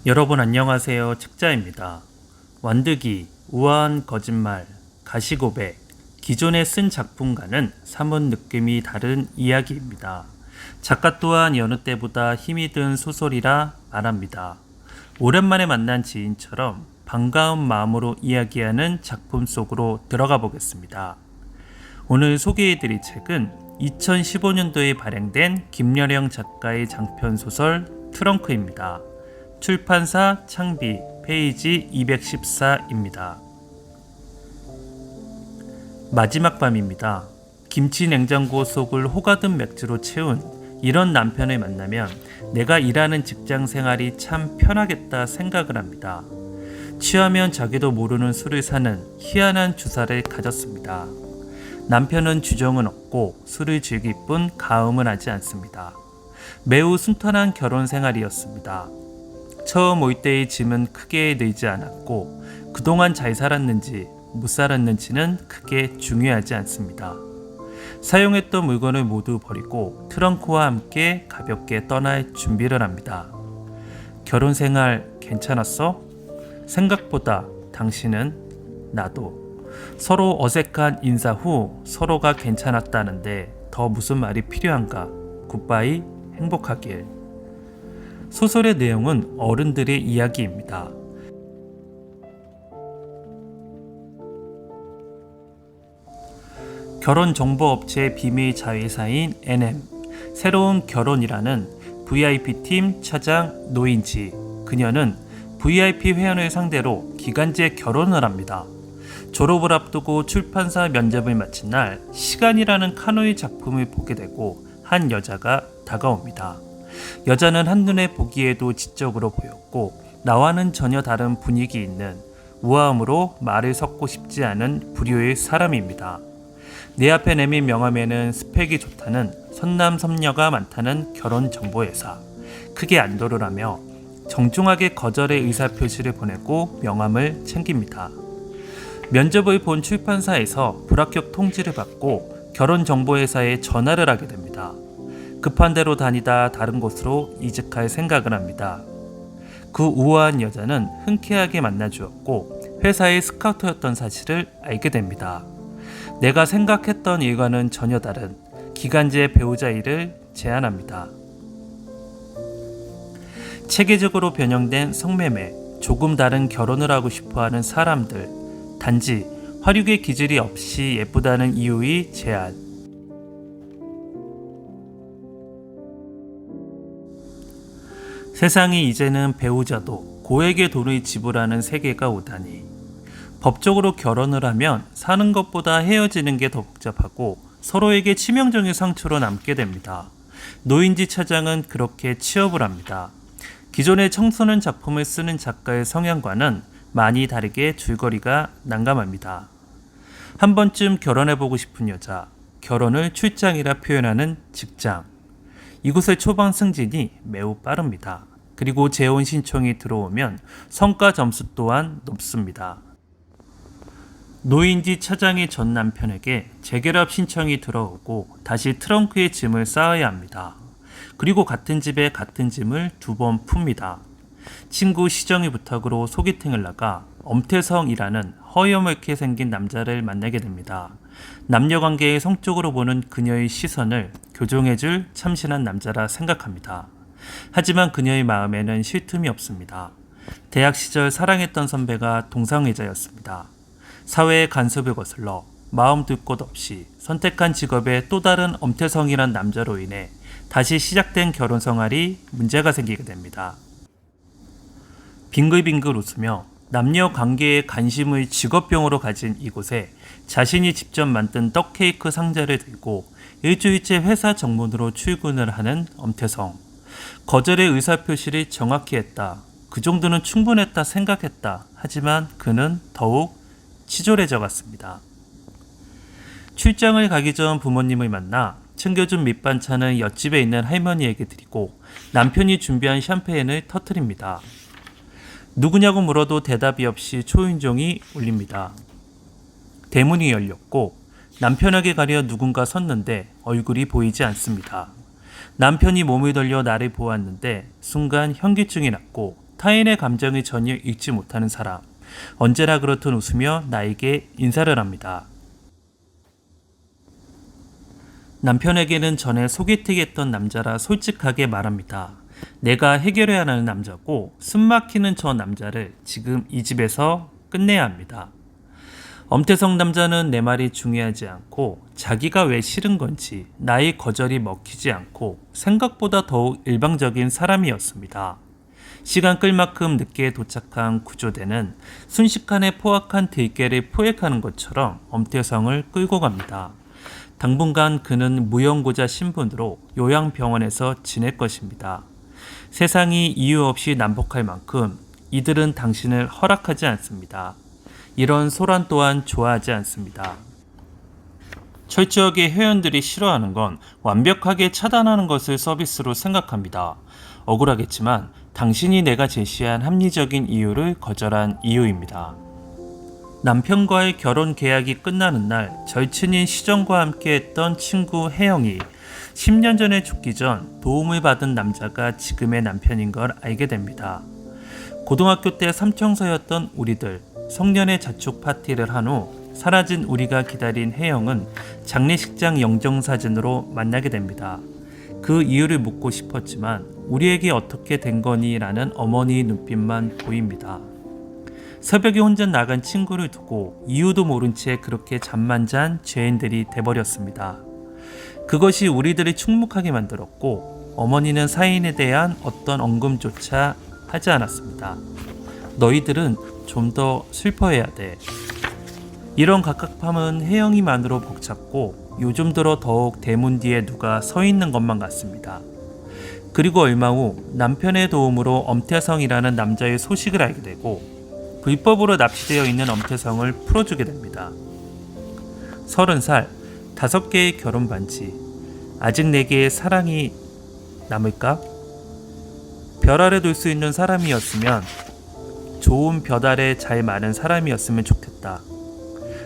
여러분 안녕하세요. 책자입니다. 완득이, 우아한 거짓말, 가시고백, 기존에 쓴 작품과는 사뭇 느낌이 다른 이야기입니다. 작가 또한 여느 때보다 힘이 든 소설이라 말합니다. 오랜만에 만난 지인처럼 반가운 마음으로 이야기하는 작품 속으로 들어가 보겠습니다. 오늘 소개해드릴 책은 2015년도에 발행된 김여령 작가의 장편소설 트렁크입니다. 출판사 창비 페이지 214입니다. 마지막 밤입니다. 김치 냉장고 속을 호가든 맥주로 채운 이런 남편을 만나면 내가 일하는 직장 생활이 참 편하겠다 생각을 합니다. 취하면 자기도 모르는 술을 사는 희한한 주사를 가졌습니다. 남편은 주정은 없고 술을 즐길 뿐 가음은 하지 않습니다. 매우 순탄한 결혼 생활이었습니다. 처음 올 때의 짐은 크게 늘지 않았고 그동안 잘 살았는지 못 살았는지는 크게 중요하지 않습니다. 사용했던 물건을 모두 버리고 트렁크와 함께 가볍게 떠날 준비를 합니다. 결혼 생활 괜찮았어? 생각보다 당신은 나도 서로 어색한 인사 후 서로가 괜찮았다는데 더 무슨 말이 필요한가? 굿바이 행복하길. 소설의 내용은 어른들의 이야기입니다. 결혼정보업체 비밀 자회사인 NM, 새로운 결혼이라는 VIP팀 차장 노인지, 그녀는 VIP 회원을 상대로 기간제 결혼을 합니다. 졸업을 앞두고 출판사 면접을 마친 날 시간이라는 카노의 작품을 보게 되고 한 여자가 다가옵니다. 여자는 한눈에 보기에도 지적으로 보였고 나와는 전혀 다른 분위기 있는 우아함으로 말을 섞고 싶지 않은 부류의 사람입니다. 내 앞에 내민 명함에는 스펙이 좋다는 선남선녀가 많다는 결혼정보회사, 크게 안도를 하며 정중하게 거절의 의사표시를 보내고 명함을 챙깁니다. 면접을 본 출판사에서 불합격 통지를 받고 결혼정보회사에 전화를 하게 됩니다. 급한 대로 다니다 다른 곳으로 이직할 생각을 합니다. 그 우아한 여자는 흔쾌하게 만나주었고 회사의 스카우터였던 사실을 알게 됩니다. 내가 생각했던 일과는 전혀 다른 기간제 배우자 일을 제안합니다. 체계적으로 변형된 성매매, 조금 다른 결혼을 하고 싶어하는 사람들, 단지 화류계 기질이 없이 예쁘다는 이유의 제안. 세상이 이제는 배우자도 고액의 돈을 지불하는 세계가 오다니. 법적으로 결혼을 하면 사는 것보다 헤어지는 게 더 복잡하고 서로에게 치명적인 상처로 남게 됩니다. 노인지 차장은 그렇게 취업을 합니다. 기존의 청소년 작품을 쓰는 작가의 성향과는 많이 다르게 줄거리가 난감합니다. 한 번쯤 결혼해보고 싶은 여자, 결혼을 출장이라 표현하는 직장. 이곳의 초반 승진이 매우 빠릅니다. 그리고 재혼 신청이 들어오면 성과 점수 또한 높습니다. 노인지 차장의 전 남편에게 재결합 신청이 들어오고 다시 트렁크에 짐을 쌓아야 합니다. 그리고 같은 집에 같은 짐을 2번 풉니다. 친구 시정의 부탁으로 소개팅을 나가 엄태성이라는 허여멀게 생긴 남자를 만나게 됩니다. 남녀관계에 성적으로 보는 그녀의 시선을 교정해줄 참신한 남자라 생각합니다. 하지만 그녀의 마음에는 쉴 틈이 없습니다. 대학 시절 사랑했던 선배가 동성애자였습니다. 사회의 간섭을 거슬러 마음 둘 곳 없이 선택한 직업의 또 다른 엄태성이란 남자로 인해 다시 시작된 결혼 생활이 문제가 생기게 됩니다. 빙글빙글 웃으며 남녀 관계에 관심을 직업병으로 가진 이곳에 자신이 직접 만든 떡케이크 상자를 들고 일주일째 회사 정문으로 출근을 하는 엄태성. 거절의 의사표시를 정확히 했다. 그 정도는 충분했다 생각했다. 하지만 그는 더욱 치졸해져 갔습니다. 출장을 가기 전 부모님을 만나 챙겨준 밑반찬을 옆집에 있는 할머니에게 드리고 남편이 준비한 샴페인을 터뜨립니다. 누구냐고 물어도 대답이 없이 초인종이 울립니다. 대문이 열렸고 남편에게 가려 누군가 섰는데 얼굴이 보이지 않습니다. 남편이 몸을 돌려 나를 보았는데 순간 현기증이 났고 타인의 감정을 전혀 읽지 못하는 사람. 언제나 그렇듯 웃으며 나에게 인사를 합니다. 남편에게는 전에 소개팅했던 남자라 솔직하게 말합니다. 내가 해결해야 하는 남자고 숨막히는 저 남자를 지금 이 집에서 끝내야 합니다. 엄태성 남자는 내 말이 중요하지 않고 자기가 왜 싫은 건지 나의 거절이 먹히지 않고 생각보다 더욱 일방적인 사람이었습니다. 시간 끌 만큼 늦게 도착한 구조대는 순식간에 포악한 들깨를 포획하는 것처럼 엄태성을 끌고 갑니다. 당분간 그는 무용고자 신분으로 요양병원에서 지낼 것입니다. 세상이 이유 없이 난폭할 만큼 이들은 당신을 허락하지 않습니다. 이런 소란 또한 좋아하지 않습니다. 철저하게 회원들이 싫어하는 건 완벽하게 차단하는 것을 서비스로 생각합니다. 억울하겠지만 당신이 내가 제시한 합리적인 이유를 거절한 이유입니다. 남편과의 결혼 계약이 끝나는 날 절친인 시정과 함께 했던 친구 혜영이 10년 전에 죽기 전 도움을 받은 남자가 지금의 남편인 걸 알게 됩니다. 고등학교 때 삼총사였던 우리들, 성년의 자축 파티를 한 후 사라진 우리가 기다린 혜영은 장례식장 영정사진으로 만나게 됩니다. 그 이유를 묻고 싶었지만 우리에게 어떻게 된 거니? 라는 어머니의 눈빛만 보입니다. 새벽에 혼자 나간 친구를 두고 이유도 모른 채 그렇게 잠만 잔 죄인들이 돼버렸습니다. 그것이 우리들을 충묵하게 만들었고 어머니는 사인에 대한 어떤 언급조차 하지 않았습니다. 너희들은 좀 더 슬퍼해야 돼. 이런 갑갑함은 혜영이만으로 벅찼고 요즘 들어 더욱 대문 뒤에 누가 서 있는 것만 같습니다. 그리고 얼마 후 남편의 도움으로 엄태성이라는 남자의 소식을 알게 되고 불법으로 납치되어 있는 엄태성을 풀어주게 됩니다. 30살, 5개의 결혼 반지. 아직 내게 사랑이 남을까? 별 아래 둘 수 있는 사람이었으면 좋은 별 아래 잘 마는 사람이었으면 좋겠다.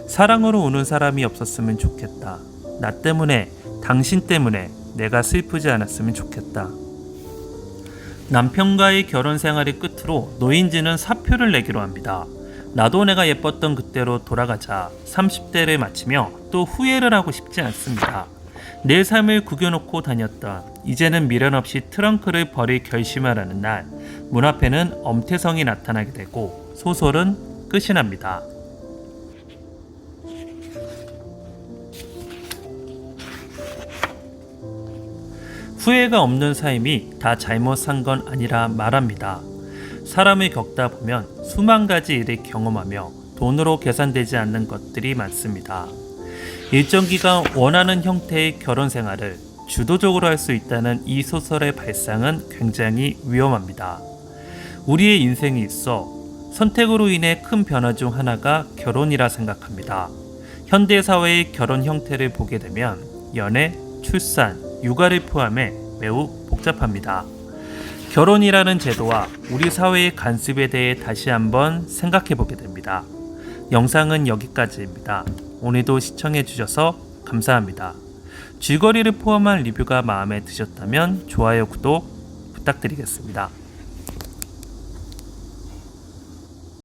사랑으로 우는 사람이 없었으면 좋겠다. 나 때문에, 당신 때문에 내가 슬프지 않았으면 좋겠다. 남편과의 결혼 생활의 끝으로 노인지는 사표를 내기로 합니다. 나도 내가 예뻤던 그때로 돌아가자. 30대를 마치며 또 후회를 하고 싶지 않습니다. 내 삶을 구겨놓고 다녔던 이제는 미련 없이 트렁크를 버릴 결심하라는 날, 문 앞에는 엄태성이 나타나게 되고 소설은 끝이 납니다. 후회가 없는 삶이 다 잘못 산 건 아니라 말합니다. 사람을 겪다 보면 수만 가지 일을 경험하며 돈으로 계산되지 않는 것들이 많습니다. 일정 기간 원하는 형태의 결혼 생활을 주도적으로 할 수 있다는 이 소설의 발상은 굉장히 위험합니다. 우리의 인생이 있어 선택으로 인해 큰 변화 중 하나가 결혼이라 생각합니다. 현대사회의 결혼 형태를 보게 되면 연애, 출산, 육아를 포함해 매우 복잡합니다. 결혼이라는 제도와 우리 사회의 간섭에 대해 다시 한번 생각해 보게 됩니다. 영상은 여기까지입니다. 오늘도 시청해 주셔서 감사합니다. 줄거리를 포함한 리뷰가 마음에 드셨다면 좋아요, 구독 부탁드리겠습니다.